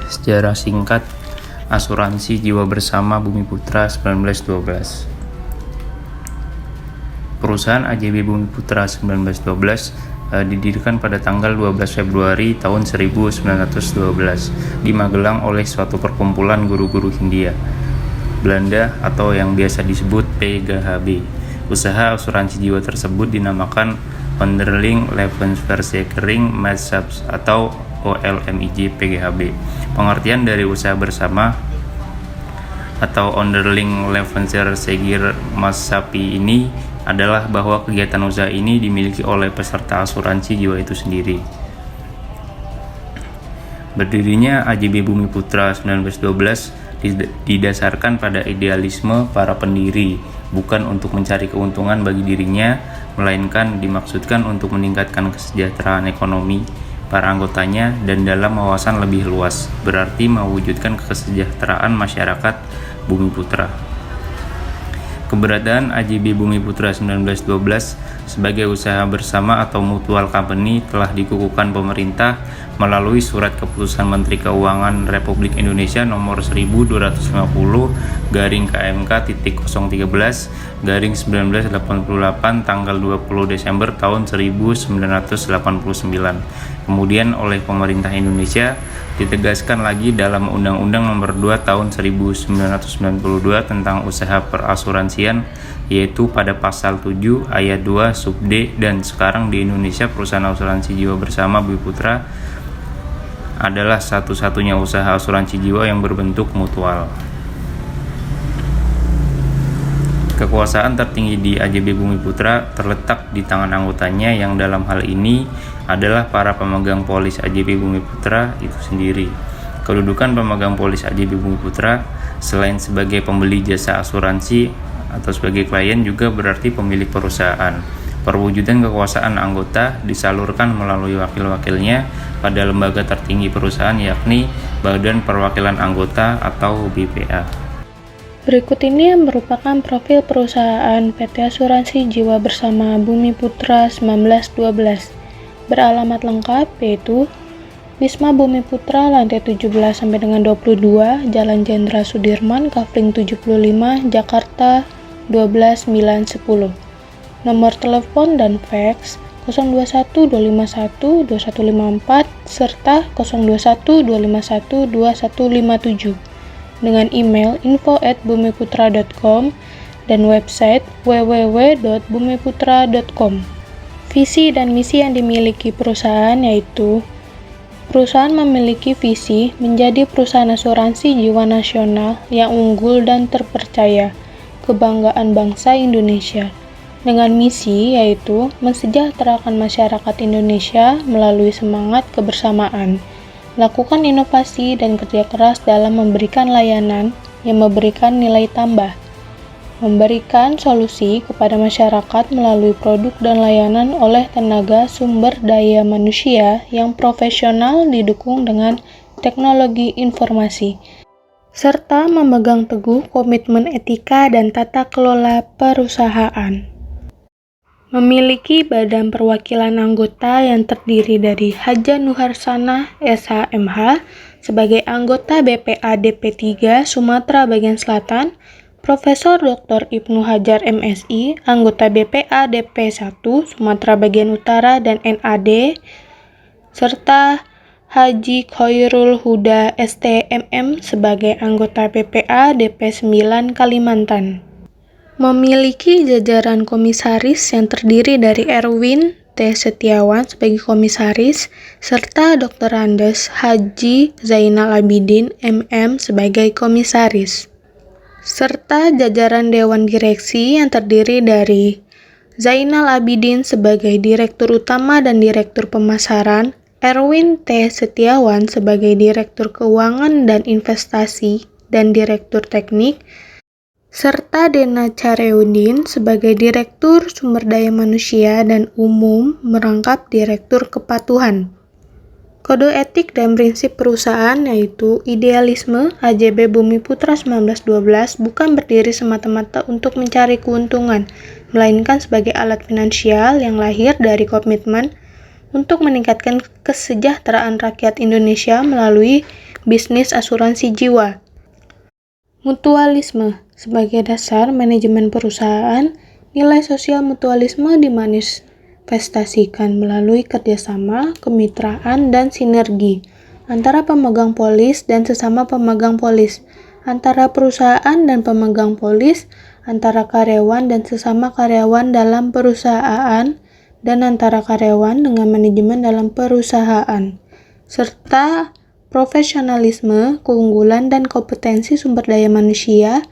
Sejarah singkat Asuransi Jiwa Bersama Bumi Putra 1912. Perusahaan AJB Bumi Putra 1912 didirikan pada tanggal 12 Februari tahun 1912 di Magelang oleh suatu perkumpulan guru-guru Hindia Belanda atau yang biasa disebut PGHB. Usaha asuransi jiwa tersebut dinamakan Onderling Levensverzekering Maatschappij atau OLMIJ PGHB. Pengertian dari usaha bersama atau Onderling Levensverzekering Maatschappij ini adalah bahwa kegiatan usaha ini dimiliki oleh peserta asuransi jiwa itu sendiri. Berdirinya AJB Bumi Putra 1912 didasarkan pada idealisme para pendiri, bukan untuk mencari keuntungan bagi dirinya, melainkan dimaksudkan untuk meningkatkan kesejahteraan ekonomi para anggotanya dan dalam wawasan lebih luas, berarti mewujudkan kesejahteraan masyarakat Bumi Putra. Keberadaan AJB Bumi Putra 1912 sebagai usaha bersama atau mutual company telah dikukuhkan pemerintah melalui Surat Keputusan Menteri Keuangan Republik Indonesia nomor 1250/KMK.013/1988 tanggal 20 Desember tahun 1989. Kemudian oleh pemerintah Indonesia ditegaskan lagi dalam Undang-Undang Nomor 2 Tahun 1992 tentang usaha perasuransian, yaitu pada pasal 7 ayat 2 sub D, dan sekarang di Indonesia perusahaan asuransi jiwa bersama Bumi Putra adalah satu-satunya usaha asuransi jiwa yang berbentuk mutual. Kekuasaan tertinggi di AJB Bumi Putra terletak di tangan anggotanya yang dalam hal ini adalah para pemegang polis AJB Bumi Putra itu sendiri. Kedudukan pemegang polis AJB Bumi Putra selain sebagai pembeli jasa asuransi atau sebagai klien juga berarti pemilik perusahaan. Perwujudan kekuasaan anggota disalurkan melalui wakil-wakilnya pada lembaga tertinggi perusahaan, yakni Badan Perwakilan Anggota atau BPA. Berikut ini merupakan profil perusahaan PT Asuransi Jiwa Bersama Bumi Putra 1912. Beralamat lengkap yaitu Wisma Bumi Putra, lantai 17 sampai dengan 22, Jalan Jenderal Sudirman, Kafling 75, Jakarta 12910. Nomor telepon dan fax 021 251 2154 serta 021 251 2157. Dengan email info@bumiputra.com dan website www.bumiputra.com. Visi dan misi yang dimiliki perusahaan yaitu perusahaan memiliki visi menjadi perusahaan asuransi jiwa nasional yang unggul dan terpercaya, kebanggaan bangsa Indonesia. Dengan misi yaitu mensejahterakan masyarakat Indonesia melalui semangat kebersamaan, melakukan inovasi dan kerja keras dalam memberikan layanan yang memberikan nilai tambah, memberikan solusi kepada masyarakat melalui produk dan layanan oleh tenaga sumber daya manusia yang profesional didukung dengan teknologi informasi, serta memegang teguh komitmen etika dan tata kelola perusahaan. Memiliki badan perwakilan anggota yang terdiri dari Haja Nuharsana, SHMH, sebagai anggota BPA DP3 Sumatera Bagian Selatan, Profesor Dr. Ibnu Hajar MSI, anggota BPA DP1 Sumatera Bagian Utara dan NAD, serta Haji Khairul Huda STMM sebagai anggota BPA DP9 Kalimantan. Memiliki jajaran komisaris yang terdiri dari Erwin T. Setiawan sebagai komisaris, serta Dr. Andes Haji Zainal Abidin MM sebagai komisaris, serta jajaran Dewan Direksi yang terdiri dari Zainal Abidin sebagai Direktur Utama dan Direktur Pemasaran, Erwin T. Setiawan sebagai Direktur Keuangan dan Investasi dan Direktur Teknik, serta Dena Careudin sebagai Direktur Sumber Daya Manusia dan Umum merangkap Direktur Kepatuhan. Kode etik dan prinsip perusahaan yaitu idealisme AJB Bumi Putra 1912 bukan berdiri semata-mata untuk mencari keuntungan, melainkan sebagai alat finansial yang lahir dari komitmen untuk meningkatkan kesejahteraan rakyat Indonesia melalui bisnis asuransi jiwa. Mutualisme. Sebagai dasar manajemen perusahaan, nilai sosial mutualisme dimanifestasikan melalui kerjasama, kemitraan, dan sinergi antara pemegang polis dan sesama pemegang polis, antara perusahaan dan pemegang polis, antara karyawan dan sesama karyawan dalam perusahaan, dan antara karyawan dengan manajemen dalam perusahaan, serta profesionalisme, keunggulan, dan kompetensi sumber daya manusia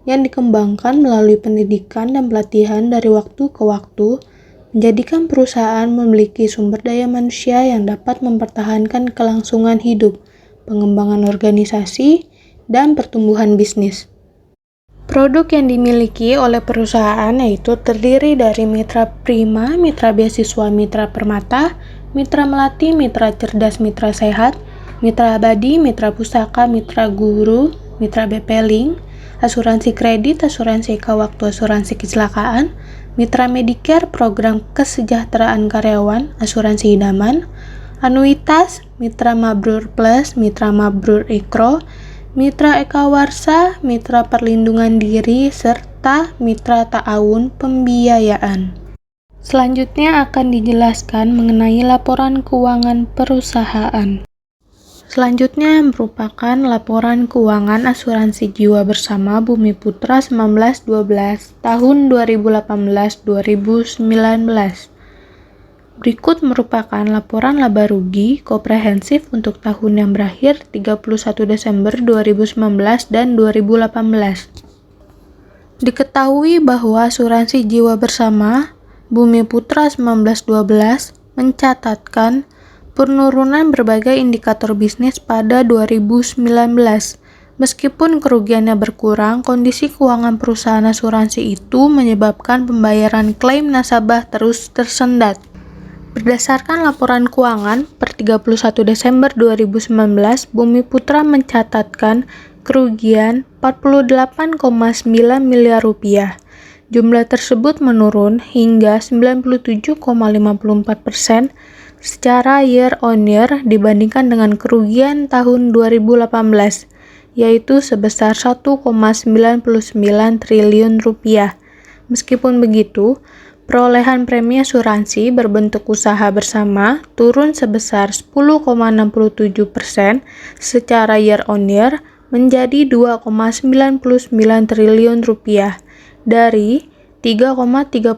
yang dikembangkan melalui pendidikan dan pelatihan dari waktu ke waktu, menjadikan perusahaan memiliki sumber daya manusia yang dapat mempertahankan kelangsungan hidup, pengembangan organisasi, dan pertumbuhan bisnis. Produk yang dimiliki oleh perusahaan yaitu terdiri dari mitra prima, mitra beasiswa, mitra permata, mitra melati, mitra cerdas, mitra sehat, mitra abadi, mitra pusaka, mitra guru, mitra BP Link, asuransi kredit, asuransi eka waktu, asuransi kecelakaan, mitra Medicare, program kesejahteraan karyawan, asuransi idaman, anuitas, mitra Mabrur Plus, mitra Mabrur Ikro, mitra Eka Warsa, mitra perlindungan diri, serta mitra ta'awun pembiayaan. Selanjutnya akan dijelaskan mengenai laporan keuangan perusahaan. Selanjutnya merupakan laporan keuangan asuransi jiwa bersama Bumi Putra 1912 tahun 2018-2019. Berikut merupakan laporan laba rugi komprehensif untuk tahun yang berakhir 31 Desember 2019 dan 2018. Diketahui bahwa asuransi jiwa bersama Bumi Putra 1912 mencatatkan penurunan berbagai indikator bisnis pada 2019. Meskipun kerugiannya berkurang, kondisi keuangan perusahaan asuransi itu menyebabkan pembayaran klaim nasabah terus tersendat. Berdasarkan laporan keuangan per 31 Desember 2019, Bumi Putra mencatatkan kerugian 48,9 miliar rupiah. Jumlah tersebut menurun hingga 97,54% secara year on year dibandingkan dengan kerugian tahun 2018, yaitu sebesar 1,99 triliun rupiah. Meskipun begitu, perolehan premi asuransi berbentuk usaha bersama turun sebesar 10,67% secara year on year menjadi 2,99 triliun rupiah dari 3,35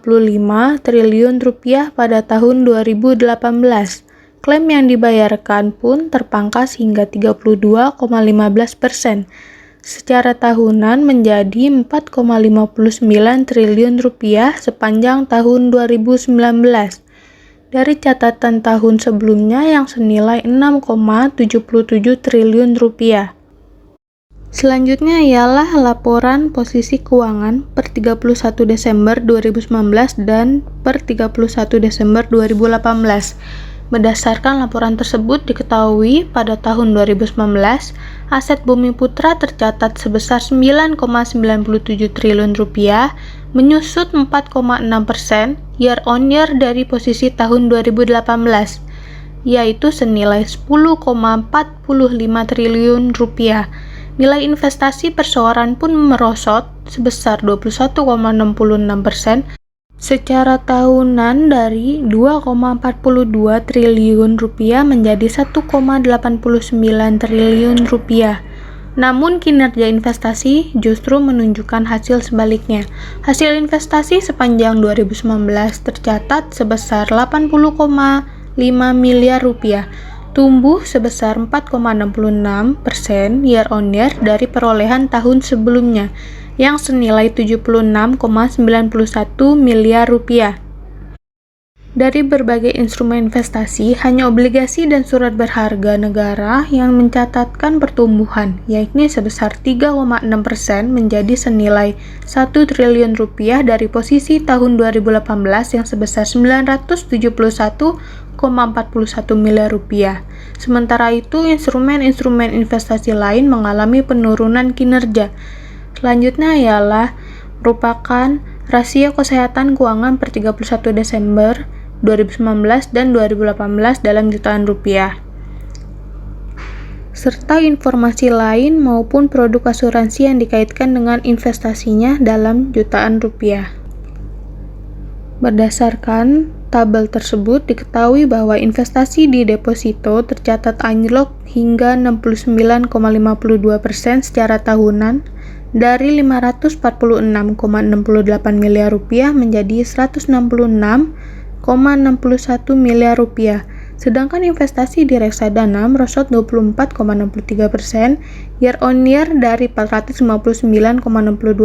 triliun rupiah pada tahun 2018. Klaim yang dibayarkan pun terpangkas hingga 32,15% secara tahunan menjadi 4,59 triliun rupiah sepanjang tahun 2019 dari catatan tahun sebelumnya yang senilai 6,77 triliun rupiah. Selanjutnya ialah laporan posisi keuangan per 31 Desember 2019 dan per 31 Desember 2018. Berdasarkan laporan tersebut diketahui pada tahun 2019, aset Bumi Putra tercatat sebesar 9,97 triliun rupiah, menyusut 4,6% year on year dari posisi tahun 2018, yaitu senilai 10,45 triliun rupiah. Nilai investasi perseorangan pun merosot sebesar 21,66% secara tahunan dari 2,42 triliun rupiah menjadi 1,89 triliun rupiah. Namun kinerja investasi justru menunjukkan hasil sebaliknya. Hasil investasi sepanjang 2019 tercatat sebesar 80,5 miliar rupiah, tumbuh sebesar 4,66% year on year dari perolehan tahun sebelumnya yang senilai 76,91 miliar rupiah. Dari berbagai instrumen investasi, hanya obligasi dan surat berharga negara yang mencatatkan pertumbuhan, yakni sebesar 3,6% menjadi senilai 1 triliun rupiah dari posisi tahun 2018 yang sebesar 971,41 miliar rupiah. Sementara itu, instrumen-instrumen investasi lain mengalami penurunan kinerja. Selanjutnya ialah merupakan rasio kesehatan keuangan per 31 Desember 2019 dan 2018 dalam jutaan rupiah. serta informasi lain maupun produk asuransi yang dikaitkan dengan investasinya dalam jutaan rupiah. Berdasarkan tabel tersebut, diketahui bahwa investasi di deposito tercatat anjlok hingga 69,52% secara tahunan, dari 546,68 miliar rupiah menjadi 166,61 miliar rupiah. Sedangkan investasi di reksadana merosot 24,63% year on year dari 459,62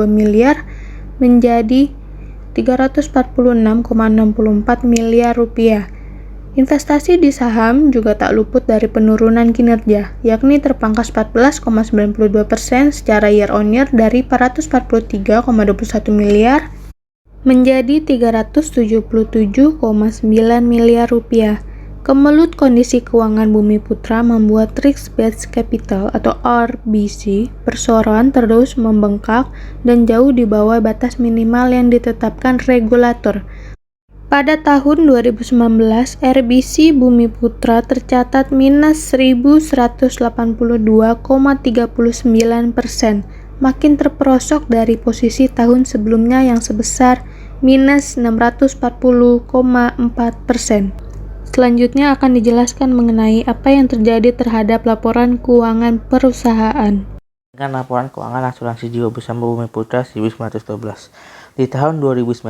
miliar menjadi 346,64 miliar rupiah. Investasi di saham juga tak luput dari penurunan kinerja, yakni terpangkas 14,92% secara year on year dari 443,21 miliar menjadi 377,9 miliar rupiah. Kemelut kondisi keuangan Bumi Putra membuat risk-based capital atau RBC perseroan terus membengkak dan jauh di bawah batas minimal yang ditetapkan regulator. Pada tahun 2019, RBC Bumi Putra tercatat minus 1.182,39%, makin terperosok dari posisi tahun sebelumnya yang sebesar minus 640,4%. Selanjutnya akan dijelaskan mengenai apa yang terjadi terhadap laporan keuangan perusahaan. Dengan laporan keuangan asuransi jiwa bersama Bumi Putra 1912. Di tahun 2019,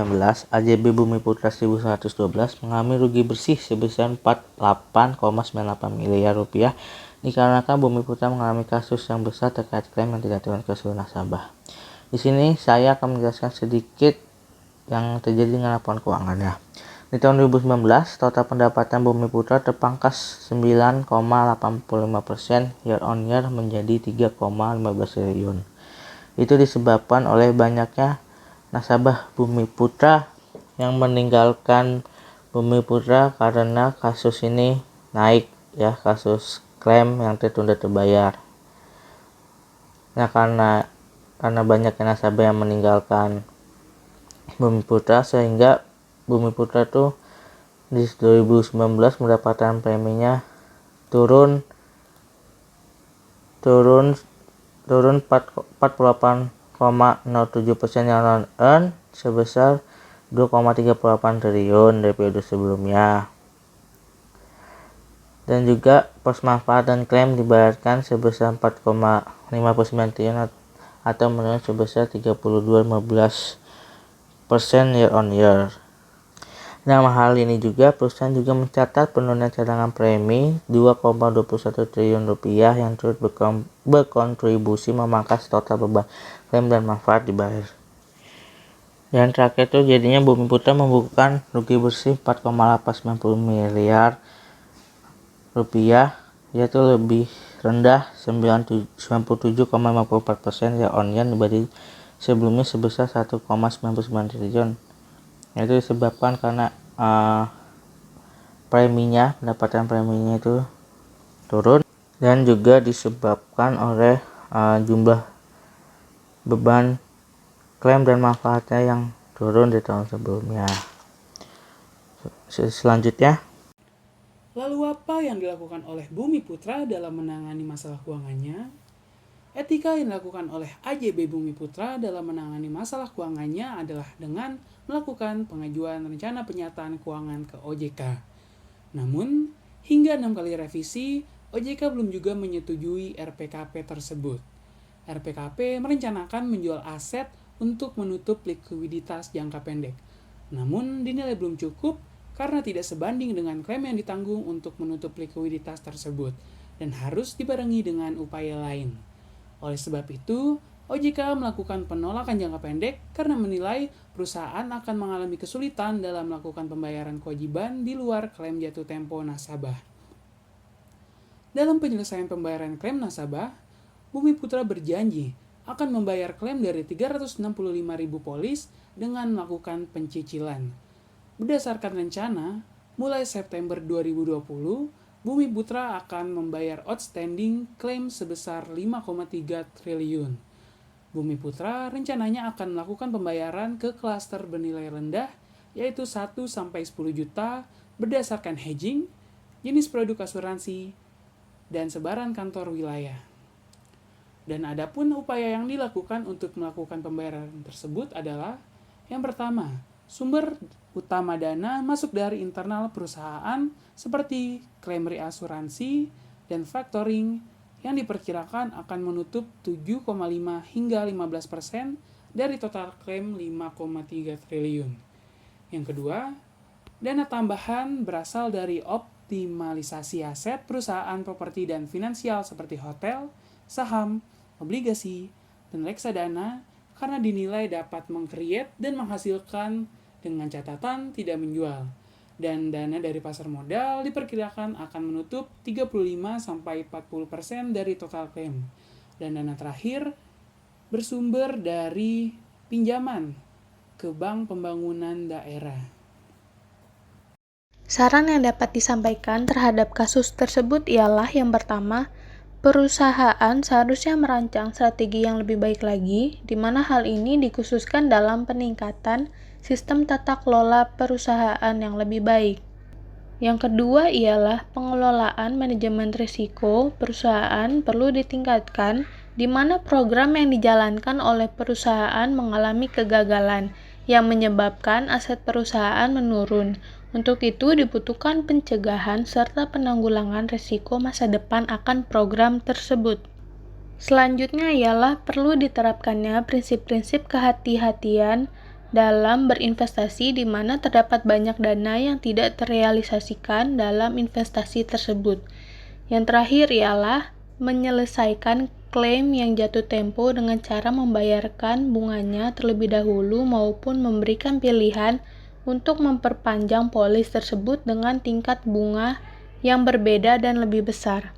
AJB Bumi Putra 1912 mengalami rugi bersih sebesar 48,98 miliar rupiah dikarenakan Bumi Putra mengalami kasus yang besar terkait klaim yang tidak turun ke seluruh nasabah. Di sini saya akan menjelaskan sedikit yang terjadi dengan laporan keuangannya. Di tahun 2019, total pendapatan Bumi Putra terpangkas 9,85% year on year menjadi 3,15 triliun. Itu disebabkan oleh banyaknya nasabah Bumi Putra yang meninggalkan Bumi Putra karena kasus ini naik ya, kasus klaim yang tertunda terbayar. Nah, karena banyaknya nasabah yang meninggalkan Bumi Putra sehingga Bumi Putra tuh di 2019 mendapatkan preminya turun 48,07% yang non-earn sebesar 2,38 triliun dari periode sebelumnya. Dan juga pos manfaat dan klaim dibayarkan sebesar 4,59 triliun atau menurun sebesar 32,15% year on year. Dalam hal ini juga perusahaan juga mencatat penurunan cadangan premi 2,21 triliun rupiah yang turut berkontribusi memangkas total beban klaim dan manfaat dibayar. Dan terakhir itu jadinya Bumi Putra membukukan rugi bersih 4,890 miliar rupiah, yaitu lebih rendah 97,54% year on year dibanding sebelumnya sebesar 1,99 triliun. Itu disebabkan karena pendapatan preminya itu turun dan juga disebabkan oleh jumlah beban klaim dan manfaatnya yang turun di tahun sebelumnya. Selanjutnya, lalu apa yang dilakukan oleh Bumi Putra dalam menangani masalah keuangannya? Etika yang dilakukan oleh AJB Bumi Putra dalam menangani masalah keuangannya adalah dengan melakukan pengajuan rencana penyataan keuangan ke OJK. Namun, hingga 6 kali revisi, OJK belum juga menyetujui RPKP tersebut. RPKP merencanakan menjual aset untuk menutup likuiditas jangka pendek. Namun, dinilai belum cukup karena tidak sebanding dengan klaim yang ditanggung untuk menutup likuiditas tersebut dan harus dibarengi dengan upaya lain. Oleh sebab itu, OJK melakukan penolakan jangka pendek karena menilai perusahaan akan mengalami kesulitan dalam melakukan pembayaran kewajiban di luar klaim jatuh tempo nasabah. Dalam penyelesaian pembayaran klaim nasabah, Bumi Putra berjanji akan membayar klaim dari 365.000 polis dengan melakukan pencicilan. Berdasarkan rencana, mulai September 2020, Bumi Putra akan membayar outstanding klaim sebesar 5,3 triliun. Bumi Putra rencananya akan melakukan pembayaran ke klaster bernilai rendah, yaitu 1-10 juta berdasarkan hedging, jenis produk asuransi, dan sebaran kantor wilayah. Dan adapun upaya yang dilakukan untuk melakukan pembayaran tersebut adalah yang pertama, sumber utama dana masuk dari internal perusahaan seperti klaim reasuransi dan factoring yang diperkirakan akan menutup 7,5 hingga 15% dari total klaim 5,3 triliun. Yang kedua, dana tambahan berasal dari optimalisasi aset perusahaan properti dan finansial seperti hotel, saham, obligasi, dan reksadana karena dinilai dapat meng-create dan menghasilkan dengan catatan tidak menjual. Dan dana dari pasar modal diperkirakan akan menutup 35-40% dari total klaim. Dan dana terakhir bersumber dari pinjaman ke Bank Pembangunan Daerah. Saran yang dapat disampaikan terhadap kasus tersebut ialah yang pertama, perusahaan seharusnya merancang strategi yang lebih baik lagi, di mana hal ini dikhususkan dalam peningkatan sistem tata kelola perusahaan yang lebih baik. Yang kedua ialah pengelolaan manajemen risiko perusahaan perlu ditingkatkan, di mana program yang dijalankan oleh perusahaan mengalami kegagalan yang menyebabkan aset perusahaan menurun. Untuk itu dibutuhkan pencegahan serta penanggulangan risiko masa depan akan program tersebut. Selanjutnya ialah perlu diterapkannya prinsip-prinsip kehati-hatian dalam berinvestasi di mana terdapat banyak dana yang tidak terrealisasikan dalam investasi tersebut. Yang terakhir ialah menyelesaikan klaim yang jatuh tempo dengan cara membayarkan bunganya terlebih dahulu maupun memberikan pilihan untuk memperpanjang polis tersebut dengan tingkat bunga yang berbeda dan lebih besar.